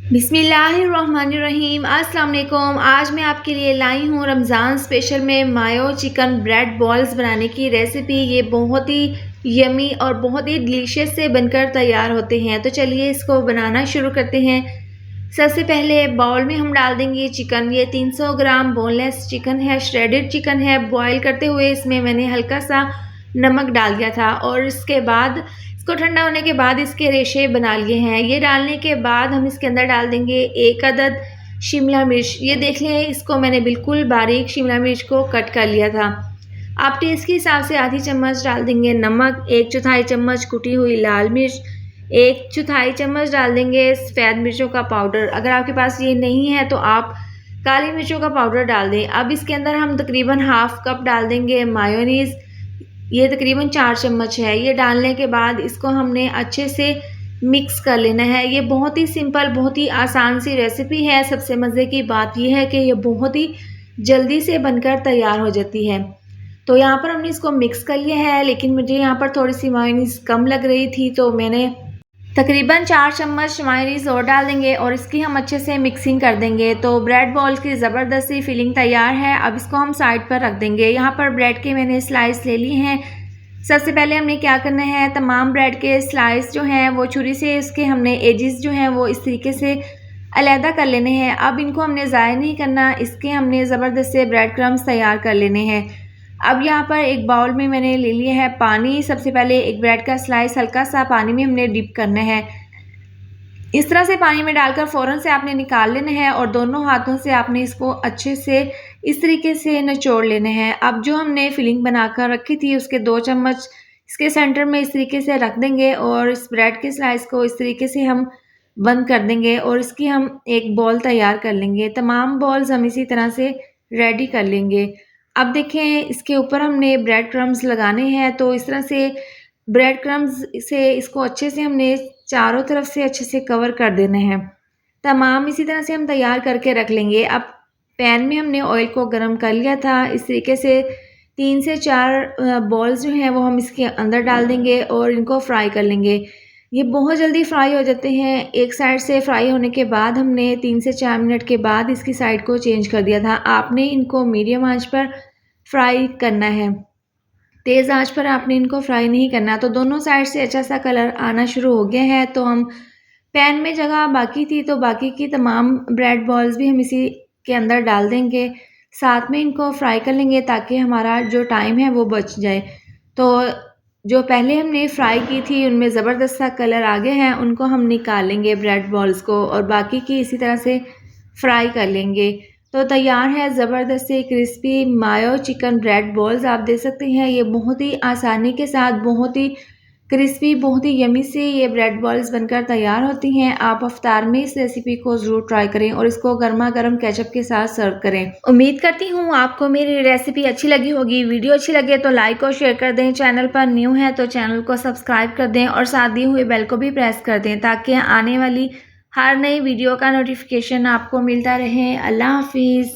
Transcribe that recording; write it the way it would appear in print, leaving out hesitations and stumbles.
बिस्मिल्लाहिर्रहमानिर्रहीम। अस्सलाम वालेकुम। आज मैं आपके लिए लाई हूँ रमज़ान स्पेशल में मायो चिकन ब्रेड बॉल्स बनाने की रेसिपी। ये बहुत ही यमी और बहुत ही डिलीशियस से बनकर तैयार होते हैं। तो चलिए इसको बनाना शुरू करते हैं। सबसे पहले बाउल में हम डाल देंगे चिकन। ये 300 ग्राम बोनलेस चिकन है, श्रेडेड चिकन है। बॉईल करते हुए इसमें मैंने हल्का सा नमक डाल दिया था और इसके बाद इसको ठंडा होने के बाद इसके रेशे बना लिए हैं। ये डालने के बाद हम इसके अंदर डाल देंगे 1 अदद शिमला मिर्च। ये देख लें, इसको मैंने बिल्कुल बारीक शिमला मिर्च को कट कर लिया था। आप टेस्ट के हिसाब से आधी चम्मच डाल देंगे नमक, 1/4 चम्मच कुटी हुई लाल मिर्च, 1/4 चम्मच डाल देंगे सफ़ेद मिर्चों का पाउडर। अगर आपके पास ये नहीं है तो आप काली मिर्चों का पाउडर डाल दें। अब इसके अंदर हम तकरीबन हाफ़ कप डाल देंगे मायोनीज़। ये तकरीबन 4 चम्मच है। ये डालने के बाद इसको हमने अच्छे से मिक्स कर लेना है। ये बहुत ही सिंपल, बहुत ही आसान सी रेसिपी है। सबसे मज़े की बात यह है कि ये बहुत ही जल्दी से बनकर तैयार हो जाती है। तो यहाँ पर हमने इसको मिक्स कर लिया है, लेकिन मुझे यहाँ पर थोड़ी सी मायोनीज़ कम लग रही थी तो मैंने तकरीबन 4 चम्मच मायोनीज़ और डाल देंगे और इसकी हम अच्छे से मिक्सिंग कर देंगे। तो ब्रेड बॉल्स की ज़बरदस्त सी फिलिंग तैयार है। अब इसको हम साइड पर रख देंगे। यहाँ पर ब्रेड के मैंने स्लाइस ले लिए हैं। सबसे पहले हमने क्या करना है, तमाम ब्रेड के स्लाइस जो हैं वो छुरी से इसके हमने एजेस जो हैं वो इस तरीके से अलहदा कर लेने हैं। अब इनको हमने ज़ाया नहीं करना, इसके हमने ज़बरदस्त से ब्रेड क्रम्स तैयार कर लेने हैं। अब यहाँ पर एक बाउल में मैंने ले लिया है पानी। सबसे पहले एक ब्रेड का स्लाइस हल्का सा पानी में हमने डिप करना है। इस तरह से पानी में डालकर फ़ौरन से आपने निकाल लेना है और दोनों हाथों से आपने इसको अच्छे से इस तरीके से निचोड़ लेना है। अब जो हमने फिलिंग बनाकर रखी थी उसके 2 चम्मच इसके सेंटर में इस तरीके से रख देंगे और इस ब्रेड के स्लाइस को इस तरीके से हम बंद कर देंगे और इसकी हम एक बॉल तैयार कर लेंगे। तमाम बॉल्स हम इसी तरह से रेडी कर लेंगे। अब देखें, इसके ऊपर हमने ब्रेड क्रम्स लगाने हैं। तो इस तरह से ब्रेड क्रम्स से इसको अच्छे से हमने चारों तरफ से अच्छे से कवर कर देना है। तमाम इसी तरह से हम तैयार करके रख लेंगे। अब पैन में हमने ऑयल को गरम कर लिया था। इस तरीके से 3 से 4 बॉल्स जो हैं वो हम इसके अंदर डाल देंगे और इनको फ्राई कर लेंगे। ये बहुत जल्दी फ्राई हो जाते हैं। एक साइड से फ्राई होने के बाद हमने 3 से 4 मिनट के बाद इसकी साइड को चेंज कर दिया था। आपने इनको मीडियम आंच पर फ्राई करना है, तेज़ आंच पर आपने इनको फ्राई नहीं करना। तो दोनों साइड से अच्छा सा कलर आना शुरू हो गया है। तो हम पैन में जगह बाकी थी तो बाकी की तमाम ब्रेड बॉल्स भी हम इसी के अंदर डाल देंगे। साथ में इनको फ्राई कर लेंगे ताकि हमारा जो टाइम है वो बच जाए। तो जो पहले हमने फ्राई की थी उनमें ज़बरदस्त सा कलर आ गया है, उनको हम निकाल लेंगे ब्रेड बॉल्स को और बाकी की इसी तरह से फ्राई कर लेंगे। तो तैयार है ज़बरदस्त से क्रिस्पी मायो चिकन ब्रेड बॉल्स। आप देख सकते हैं ये बहुत ही आसानी के साथ बहुत ही क्रिस्पी, बहुत ही यमी से ये ब्रेड बॉल्स बनकर तैयार होती हैं। आप इफ्तार में इस रेसिपी को ज़रूर ट्राई करें और इसको गर्मा गर्म केचप के साथ सर्व करें। उम्मीद करती हूँ आपको मेरी रेसिपी अच्छी लगी होगी। वीडियो अच्छी लगे तो लाइक और शेयर कर दें। चैनल पर न्यू है तो चैनल को सब्सक्राइब कर दें और साथ दिए हुए बेल को भी प्रेस कर दें ताकि आने वाली हर नई वीडियो का नोटिफिकेशन आपको मिलता रहे। अल्लाह हाफिज़।